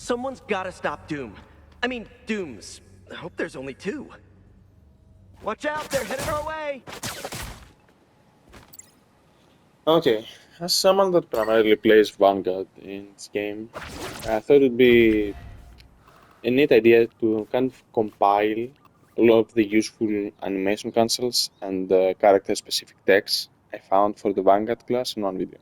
Someone's gotta stop Doom. I mean, Dooms. I hope there's only two. Watch out, they're headed our way! Okay, as someone that primarily plays Vanguard in this game, I thought it'd be a neat idea to kind of compile a lot of the useful animation cancels and character-specific text I found for the Vanguard class in one video.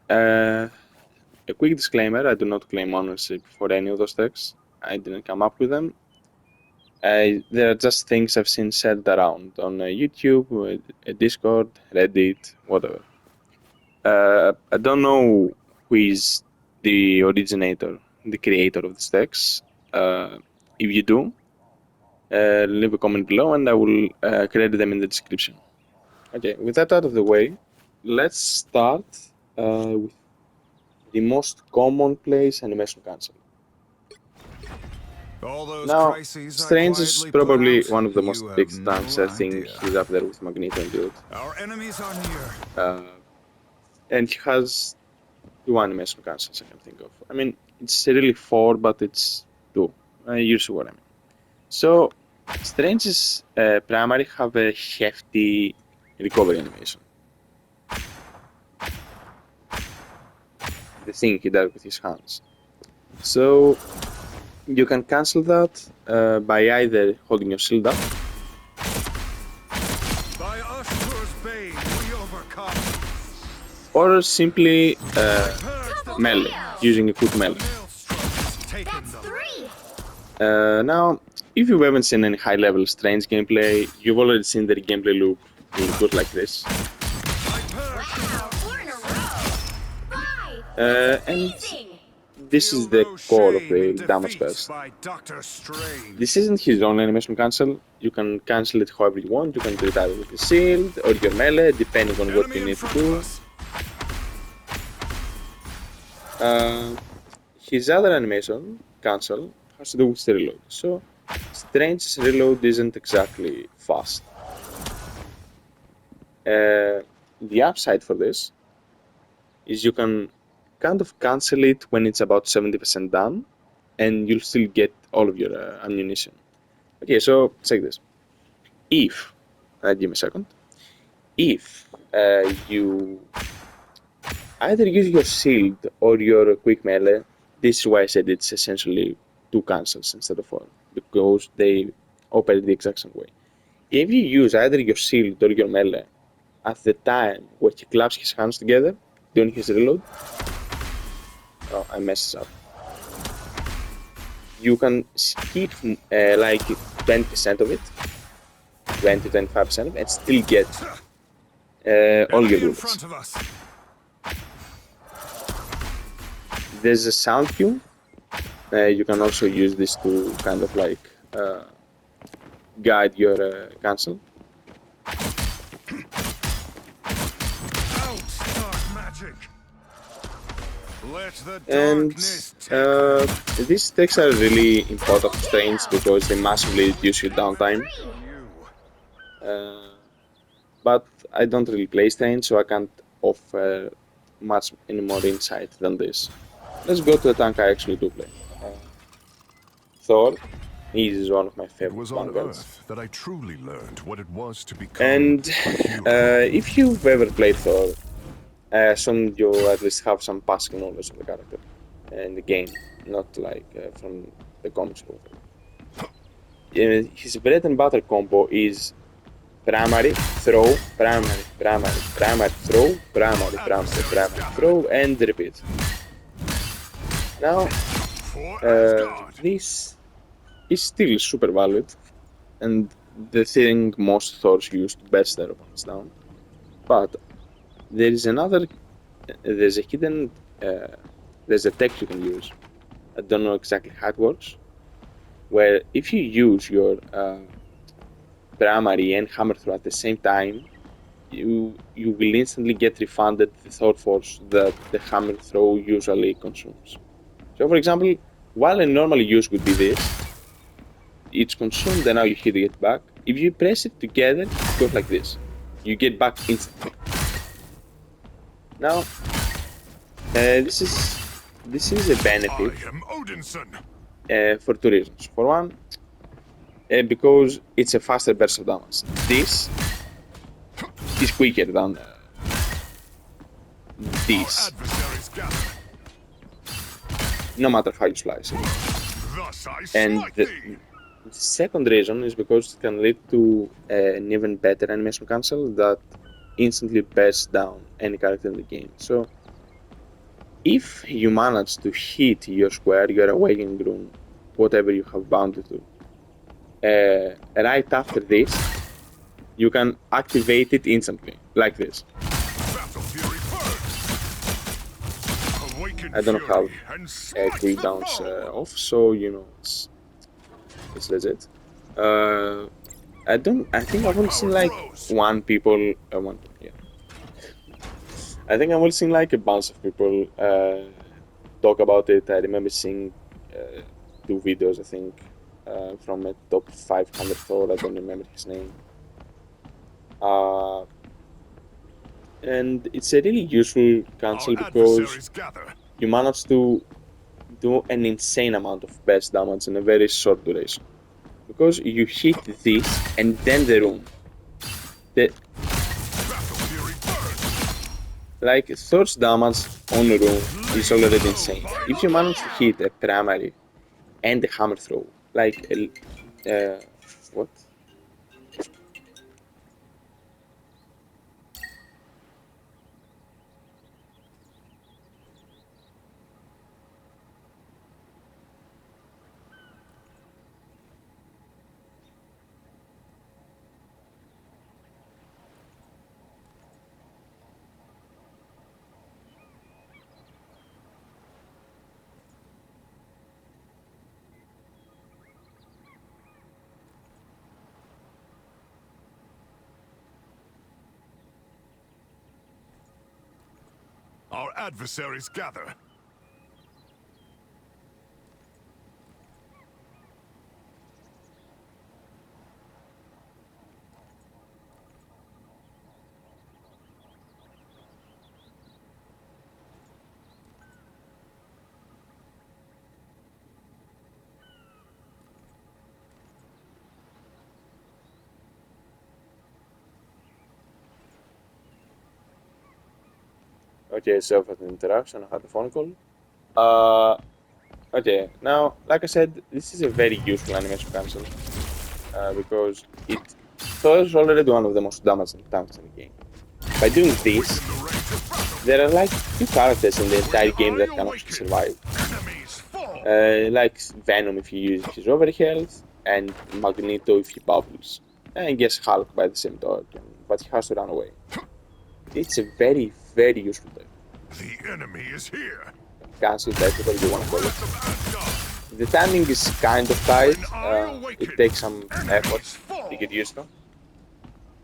A quick disclaimer, I do not claim ownership for any of those texts. I didn't come up with them. They are just things I've seen said around on YouTube, Discord, Reddit, whatever. I don't know who is the originator, the creator of these texts. If you do, leave a comment below and I will credit them in the description. Okay, with that out of the way, let's start with the most commonplace animation cancel. Now, Strange is probably one of the most fixed times. I think he's up there with Magneto and Dude. Our enemies are near. And he has two animation cancels I can think of. I mean, it's really four, but it's two. You see what I mean. So, Strange's primary have a hefty recovery animation. The thing he does with his hands. So, you can cancel that by either holding your shield up By Ashur's bane, we overcome. or simply melee, using a quick melee. That's Three! Now, if you haven't seen any high-level Strange gameplay, you've already seen the gameplay loop in good like this. Wow, 4 in a row! 5! And Amazing! this is the core of the damage burst. By Dr. Strange. This isn't his own animation cancel. You can cancel it however you want. You can do it either with the shield or your melee, depending on what you need to do. His other animation cancel has to do with the reload. So, Strange's reload isn't exactly fast. The upside for this is you can kind of cancel it when it's about 70% done, and you'll still get all of your ammunition. Okay, so check this. If, give me a second, if you either use your shield or your quick melee, this is why I said it's essentially two cancels instead of one, because they operate the exact same way. If you use either your shield or your melee at the time where he claps his hands together during his reload, oh, I messed up. You can skip like 20% of it, 20-25% of it, and still get all your in bullets. front of us. There's a sound cue. You can also use this to kind of like guide your cancel. Out, dark magic. Let the And darkness take these texts are really important for Strange because they massively reduce your downtime. But I don't really play Strange, so I can't offer much any more insight than this. Let's go to the tank I actually do play. Thor. He is one of my It favorite was on Vanguards. Earth that I truly learned what it was to become And a hero. if you've ever played Thor, I assume you at least have some passing knowledge of the character in the game, not like from the comics book. His bread and butter combo is primary, throw, primary, primary, primary, throw, primary, primary, primary, throw, and repeat. Now, this is still super valid, and the thing most Thors use to burst their opponents down. But there is another, there's a hidden, there's a tech you can use. I don't know exactly how it works, where if you use your primary and hammer throw at the same time, you will instantly get refunded the thought force that the hammer throw usually consumes. So for example, while a normal use would be this, it's consumed and now you hit it back. If you press it together, it goes like this. You get back instantly. Now, This is a benefit I am Odinson. for two reasons. For one, because it's a faster burst of damage. This is quicker than this, Adversaries gather. no matter how you slice it. Thus I And smite the thee. second reason is because it can lead to an even better animation cancel that instantly bursts down any character in the game. So if you manage to hit your square, your awakening rune, whatever you have bound it to, right after this, you can activate it instantly, like this. Battle fury burns. Awaken I don't fury have and smite the cooldowns foe. off, so you know it's legit. I think I've only seen like one, yeah. I think I've only seen like a bunch of people talk about it. I remember seeing two videos, I think, from a top 500 Thor. I don't remember his name. And it's a really useful cancel Our because adversaries gather. you manage to do an insane amount of burst damage in a very short duration. Because you hit this and then the rune. The, Battle fury burns. like Thor's damage on a rune is already insane. If you manage to hit a primary and a hammer throw, like what? Our adversaries gather. Okay, so for the interaction, I had a phone call. Okay, now, like I said, this is a very useful animation cancel because it throws already one of the most damaging tanks in the game. By doing this, The rage of battle. there are like two characters in the entire game that can actually survive. Enemies fall. Like Venom if he uses his over health, and Magneto if he bubbles. And I guess Hulk by the same token, but he has to run away. It's a very, very useful deck. The enemy is here. Cancel deck, whatever you want to call it. Wrath of Asgard. The timing is kind of tight, it takes some effort to get used to.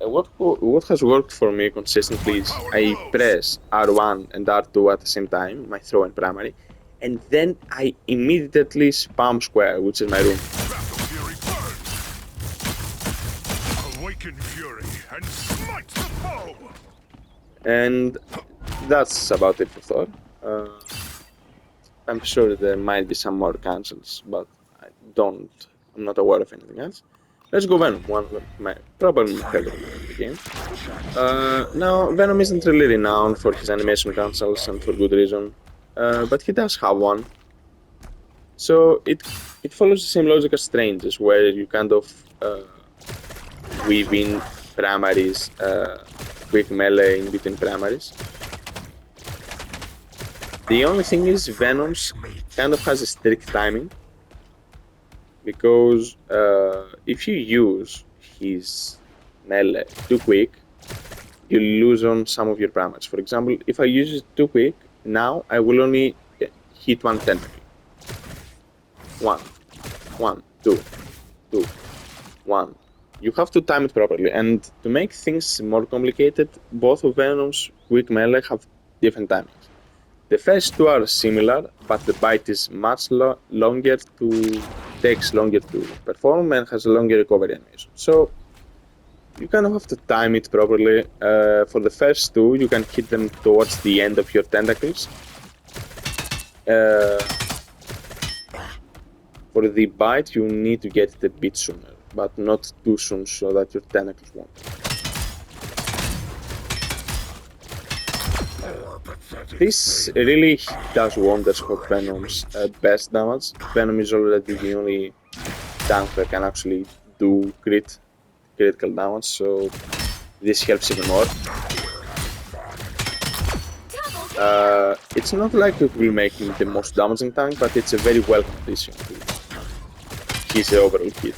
What has worked for me consistently is I press R1 and R2 at the same time, my throw and primary, and then I immediately spam square, which is my room. Battle fury burns. Awaken fury and smite the foe. And that's about it for Thor. I'm sure there might be some more cancels, but I'm not aware of anything else. Let's go Venom, one of probably my favorite in the game. Now, Venom isn't really renowned for his animation cancels, and for good reason, but he does have one. So it follows the same logic as Strange's, where you kind of weave in primaries, quick melee in between primaries. The only thing is Venom's kind of has a strict timing, because if you use his melee too quick, you lose on some of your primaries. For example, if I use it too quick, now I will only hit one tentacle. One, two, one. You have to time it properly, and to make things more complicated, both of Venom's quick melee have different timings. The first two are similar, but the bite is much longer takes longer to perform and has a longer recovery animation. So you kind of have to time it properly. For the first two, you can hit them towards the end of your tentacles, uh, for the bite you need to get it a bit sooner, but not too soon so that your tentacles won't. This really does wonders for Venom's best damage. Venom is already the only tank that can actually do critical damage, so this helps even more. It's not like it will make him the most damaging tank, but it's a very welcome addition to his overall kit.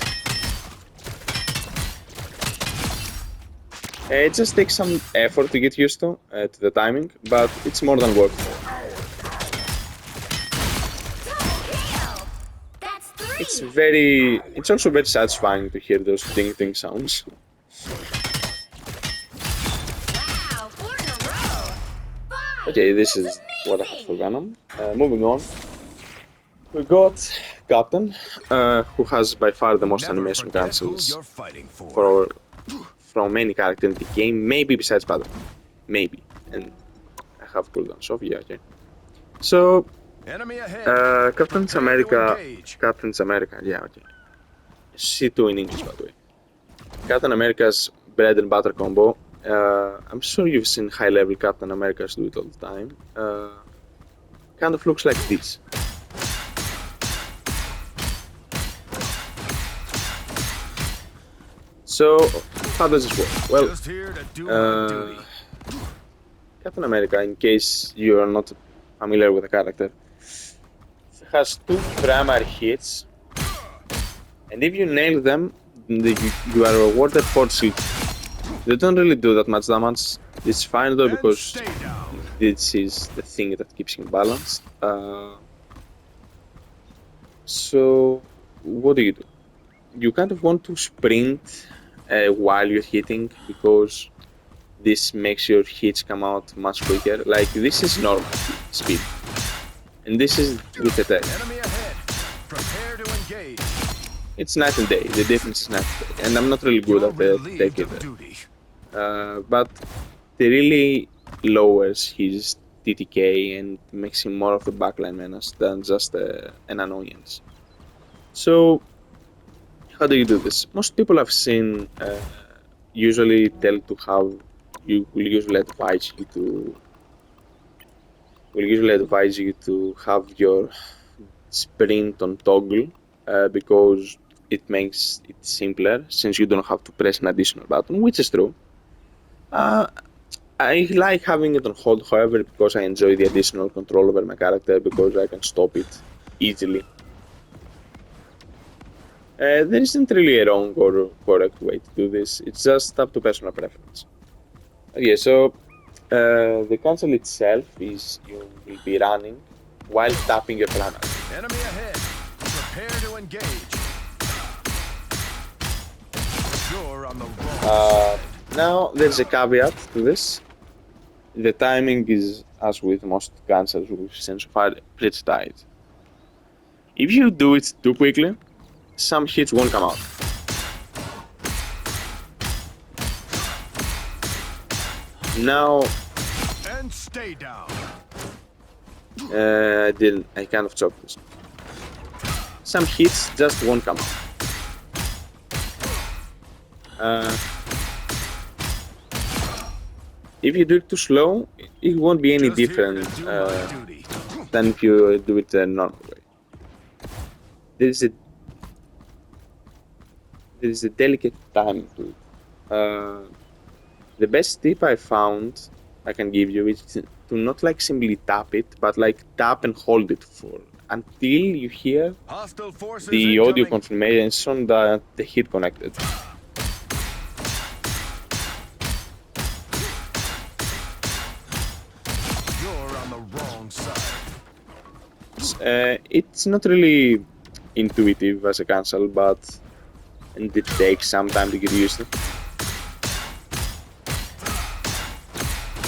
It just takes some effort to get used to the timing, but it's more than worth it. It's also very satisfying to hear those ding ding sounds. Okay, this is what I have for Venom. Moving on, we got Captain, who has by far the most animation cancels from any character in the game, maybe besides Batman. Maybe. And I have cooldowns off, yeah, okay. So, Captain's America, yeah, okay. C2 in English, by the way. Captain America's bread and butter combo. I'm sure you've seen high-level Captain Americas do it all the time. Kind of looks like this. So, how does this work? Well, Captain America, in case you are not familiar with the character, has two primary hits, and if you nail them, you are rewarded for shield. They don't really do that much damage. It's fine though, because this is the thing that keeps him balanced. So, what do? You kind of want to sprint while you're hitting, because this makes your hits come out much quicker. Like, this is normal speed, and this is with attack. It's night and day. The difference is night and day, and I'm not really good at the tech either. But it really lowers his TTK and makes him more of a backline menace than just an annoyance. So, how do you do this? Most people I've seen usually tell to have, you will usually advise you to have your sprint on toggle, because it makes it simpler since you don't have to press an additional button, which is true. I like having it on hold, however, because I enjoy the additional control over my character, because I can stop it easily. There isn't really a wrong or correct way to do this, it's just up to personal preference. Okay, so the cancel itself is you will be running while tapping your planner. Enemy ahead. Prepare to engage. You're on the wrong side. Now there's a caveat to this. The timing is, as with most cancels we've seen so far, pretty tight. If you do it too quickly, some hits won't come out. Now, And stay down. I kind of choked this. Some hits just won't come out. If you do it too slow, it won't be any Just here different to do my duty. than if you do it the normal way. There is a delicate timing to it. The best tip I found I can give you is to not like simply tap it, but like tap and hold it for until you hear Hostile forces the audio incoming. confirmation that the hit connected. You're on the wrong side. It's not really intuitive as a cancel, and it takes some time to get used to.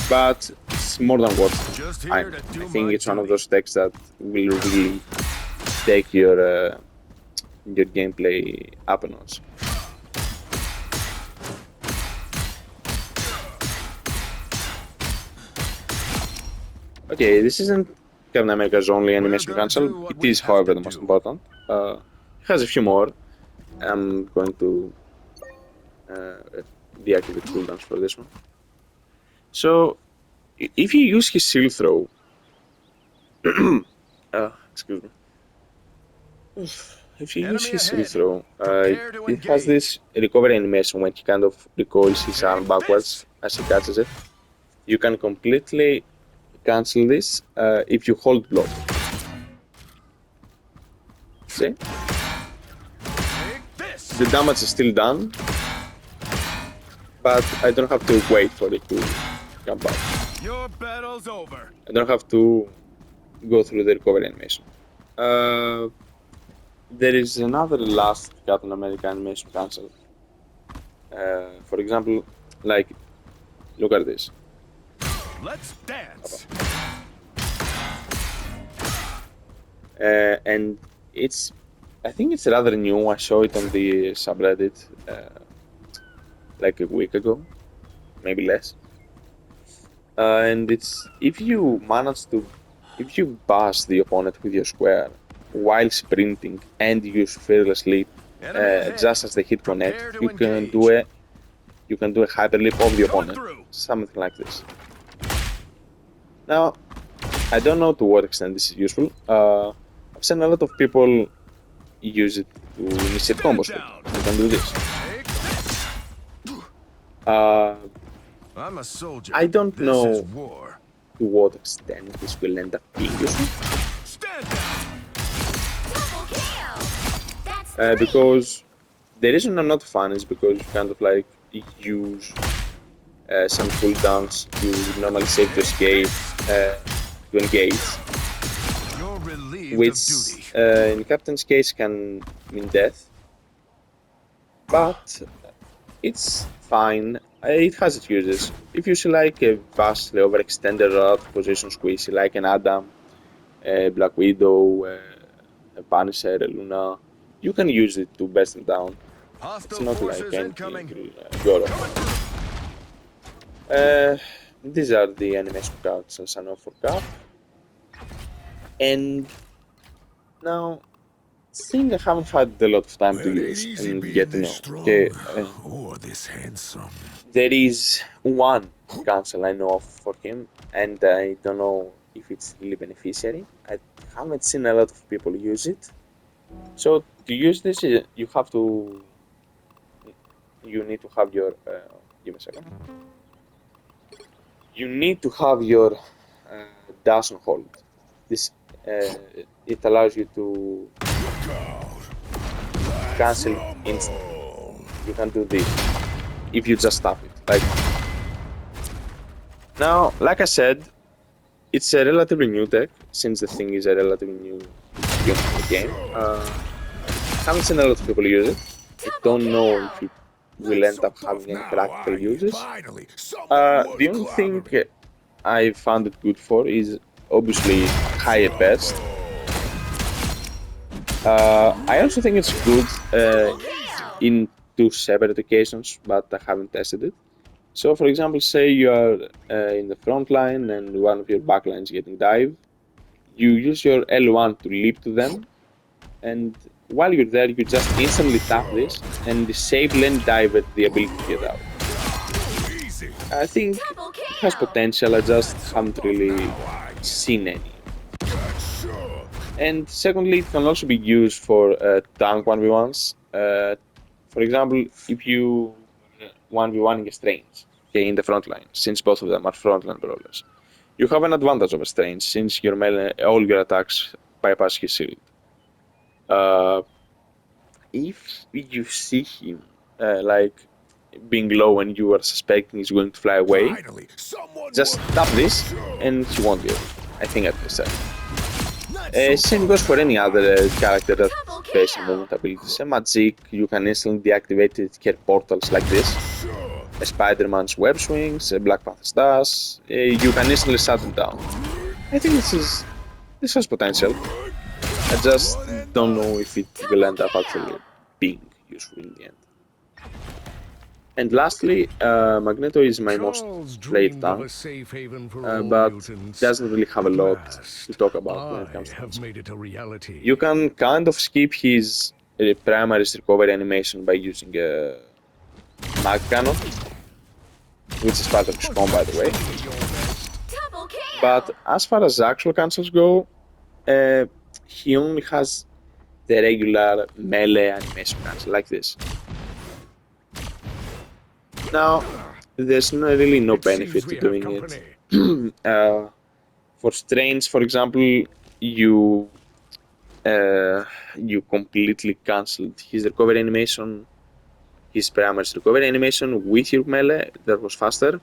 But it's more than worth it. Just I here to do think my it's one of duty. those decks that will really take your gameplay up a notch. Okay, this isn't Captain America's only animation cancel. It is, however, the most important. It has a few more. I'm going to deactivate cooldowns for this one. So, if you use his shield throw, excuse me. If you use his shield throw, it has this recovery animation when he kind of recoils his arm backwards as he catches it. You can completely cancel this if you hold block. See? The damage is still done, but I don't have to wait for it to come back. Your battle's over. I don't have to go through the recovery animation. There is another last Captain America animation cancel. For example, like, look at this. Let's dance. And I think it's rather new. I saw it on the subreddit like a week ago, maybe less. And it's if you bash the opponent with your square while sprinting and use fearless leap, just as the hit connect, you can do a hyper leap of the opponent, something like this. Now, I don't know to what extent this is useful. I've seen a lot of people use it to initiate combos. You can do this. I'm a soldier. I don't This know is war. to what extent this will end up being useful. Stand down. Double kill. That's Because the reason I'm not a fan is because you kind of like use some cooldowns to normally save to escape, to engage, You're relieved which of duty. in Captain's case can mean death, but it's fine. It has its uses. If you see like a vastly overextended or out of position squeeze, like an Adam, a Black Widow, a Punisher, a Luna, you can use it to best them down. It's Hostile not like forces anything incoming. Europe. These are the animation cards as an offer card. And now, seeing I haven't had a lot of time to Well, it ain't use easy and being get to know. this strong Okay, or this handsome. there is one cancel I know of for him, and I don't know if it's really beneficiary. I haven't seen a lot of people use it. So to use this, you need to have your, give me a second. You need to have your dash on hold. This, it allows you to cancel instantly. You can do this if you just tap it. Like now, like I said, it's a relatively new tech since the thing is a relatively new unit in the game. Haven't seen a lot of people use it. I don't know if it will end up having any practical uses. Finally, The only thing I found it good for is obviously higher burst. I also think it's good in two separate occasions, but I haven't tested it. So, for example, say you are in the front line and one of your back lines getting dive. You use your L1 to leap to them, and while you're there, you just instantly tap this and disable any diver the ability to get out. I think it has potential, I just haven't really seen any. And secondly, it can also be used for tank 1v1s. For example, if you 1v1 against range, okay, in the front line, since both of them are frontline brawlers, you have an advantage over Strange since your melee, all your attacks bypass his shield. If you see him like being low and you are suspecting he's going to fly away, Finally, just tap this and he won't get it. I think at least same goes for any other character that faces movement abilities. A Magic, you can instantly deactivate it, get portals like this. A Spider-Man's web swings, a Black Panther's dash, you can instantly shut them down. I think this has potential. I just don't know if it will end up actually being useful in the end. And lastly, Magneto is my most Charles played dreamed of tank, a safe haven for all but mutants. doesn't really have a At lot last, to talk about when it I comes to have this. made it a reality. You can kind of skip his primary recovery animation by using a mag cannon, which is part of his combo, by the way. Double kill. But as far as actual cancels go, he only has the regular melee animation cancel like this. Now, there's really no It seems benefit we to have doing company. it. For Strange, for example, you completely cancelled his recovery animation, his primary recovery animation with your melee. That was faster.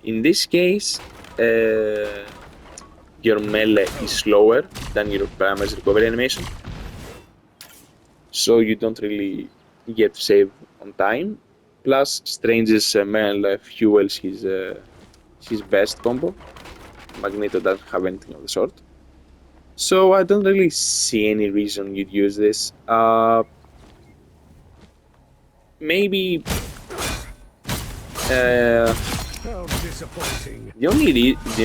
In this case, your melee is slower than your primary recovery animation, so you don't really get to save on time. Plus, Strange's melee fuels his best combo. Magneto doesn't have anything of the sort. So I don't really see any reason you'd use this. Maybe How disappointing. the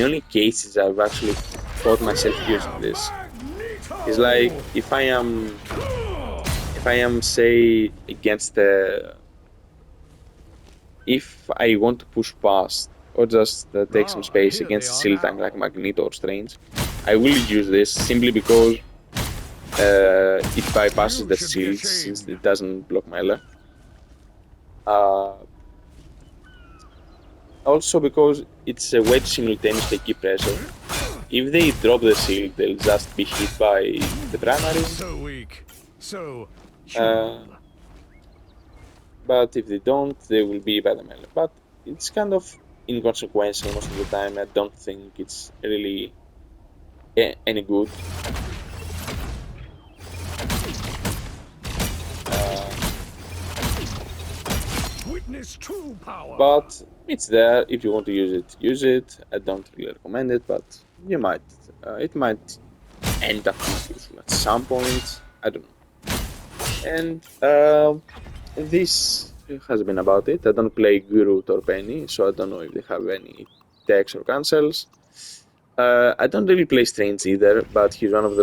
only cases I've actually caught myself using this is like if I am say against if I want to push past or just take some space Here against they a are shield tank now. like Magneto or Strange, I will use this simply because it bypasses You the should be shields since ashamed. it doesn't block melee. Also because it's a way to simultaneously keep pressure. If they drop the shield, they'll just be hit by the primaries. So weak. So Uh, but if they don't, they will be by the melee. But it's kind of inconsequential most of the time. I don't think it's really any good. witness true power. But it's there. If you want to use it. I don't really recommend it, but you might. It might end up being useful at some point. I don't know. And this has been about it. I don't play Guru or Penny, so I don't know if they have any techs or cancels. I don't really play Strange either, but he's one of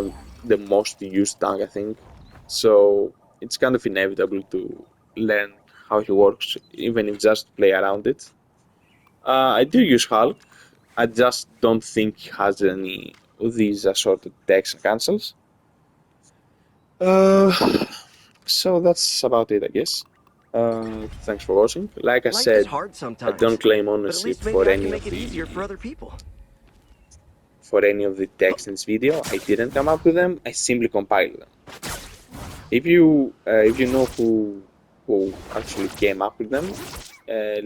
the most used tank, I think. So it's kind of inevitable to learn how he works, even if just play around it. I do use Hulk. I just don't think he has any of these assorted techs and cancels. Uh, so that's about it, I guess. Thanks for watching. Like I Life is said, hard I sometimes, don't claim but at ownership least for maybe I any can of make it easier for other people. text in this video. I didn't come up with them. I simply compiled them. If you know who actually came up with them,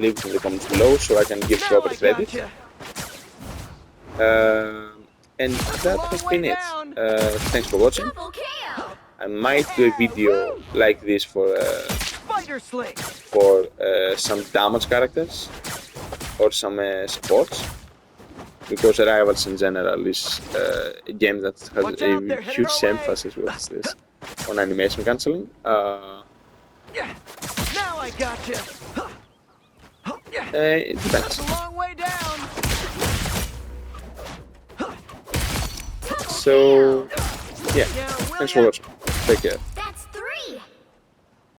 leave it in the comments below so I can give Now proper I credit. gotcha. And that has been it. Thanks for watching. Double kill. I might do a video like this for Spider Sling. some damage characters or some supports, because Rivals in general is a game that has Watch a out, they're headed huge our way. emphasis with this on animation cancelling. Yeah. Now I gotcha. Yeah. It That's depends. a long way down. So yeah, Yeah, will thanks for ya? watching. Take care.